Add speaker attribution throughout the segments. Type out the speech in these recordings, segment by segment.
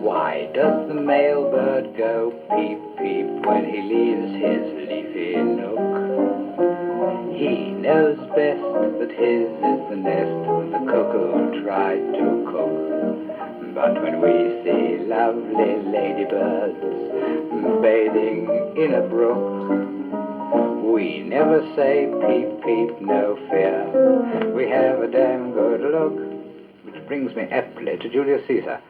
Speaker 1: Why does the male bird go peep, peep when he leaves his leafy nook? He knows best that his is the nest the cuckoo tried to cook. But when we see lovely ladybirds bathing in a brook, we never say peep, peep, no fear, we have a damn good look. Which brings me aptly to Julius Caesar.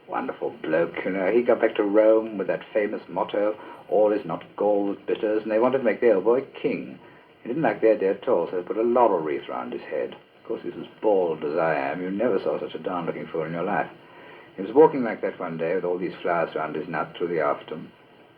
Speaker 1: Wonderful bloke, you know. He got back to Rome with that famous motto, all is not gall that bitters, and they wanted to make the old boy king. He didn't like the idea at all, so they put a laurel wreath round his head. Of course, he's as bald as I am. You never saw such a darn-looking fool in your life. He was walking like that one day with all these flowers round his nut through the Afton,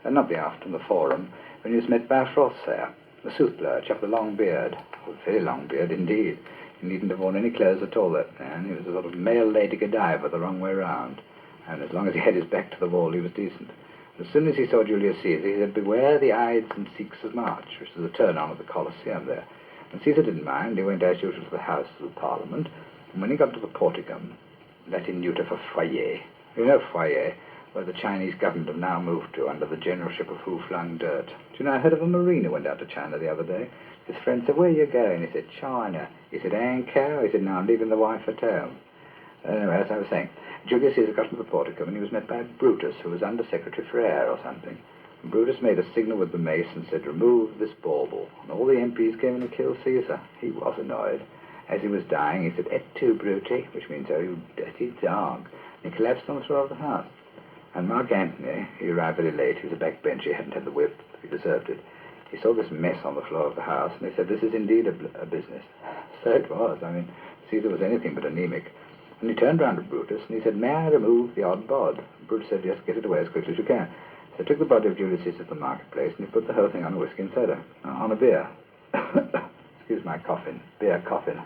Speaker 1: not the Afton, the Forum, when he was met by a froth-sayer, the soothblower, a chap with a long beard. A very long beard indeed. He needn't have worn any clothes at all, that man. He was a sort of male Lady Godiva the wrong way round. And as long as he had his back to the wall, he was decent. As soon as he saw Julius Caesar, he said, "Beware the Ides and Sikhs of March," which is the turn-on of the Colosseum there. And Caesar didn't mind. He went as usual to the House of the Parliament, and when he got to the porticum, Latin neuter for foyer, you know foyer, where the Chinese government have now moved to under the generalship of Who Flung Dirt. Do you know, I heard of a marine who went out to China the other day. His friend said, "Where are you going?" He said, "China." He said, "Ankow?" He said, "No, I'm leaving the wife at home." Anyway, as I was saying, Julius Caesar got to the porticum, and he was met by Brutus, who was Under Secretary for Air or something. And Brutus made a signal with the mace and said, "Remove this bauble." And all the MPs came in and killed Caesar. He was annoyed. As he was dying, he said, "Et tu, Bruti," which means, "Oh, you dirty dog." And he collapsed on the floor of the house. And Mark Antony, he arrived very late. He was a backbencher. He hadn't had the whip. He deserved it. He saw this mess on the floor of the house, and he said, "This is indeed a business." So it was. I mean, Caesar was anything but anemic. And he turned round to Brutus, and he said, "May I remove the odd bod?" Brutus said, "Yes, get it away as quickly as you can." So he took the body of Julius Caesar to the marketplace, and he put the whole thing on a whiskey and soda, on a beer. Excuse my coughing. Beer coughing.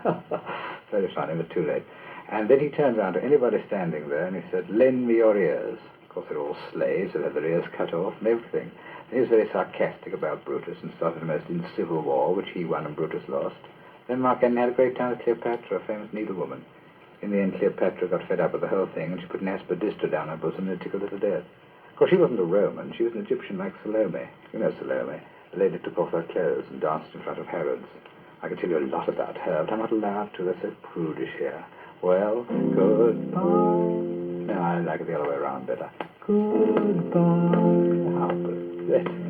Speaker 1: Very funny, but too late. And then he turned round to anybody standing there, and he said, "Lend me your ears." Of course, they're all slaves, they had their ears cut off and everything. And he was very sarcastic about Brutus and started a most incivil war, which he won and Brutus lost. Then Mark Antony had a great time with Cleopatra, a famous needlewoman. In the end, Cleopatra got fed up with the whole thing, and she put an aspidistra down her bosom and it tickled her to death. Of course, she wasn't a Roman. She was an Egyptian like Salome. You know Salome. The lady took off her clothes and danced in front of Herod's. I could tell you a lot about her, but I'm not allowed to. They're so prudish here. Well, goodbye. No, I like it the other way around better. Goodbye. How pathetic.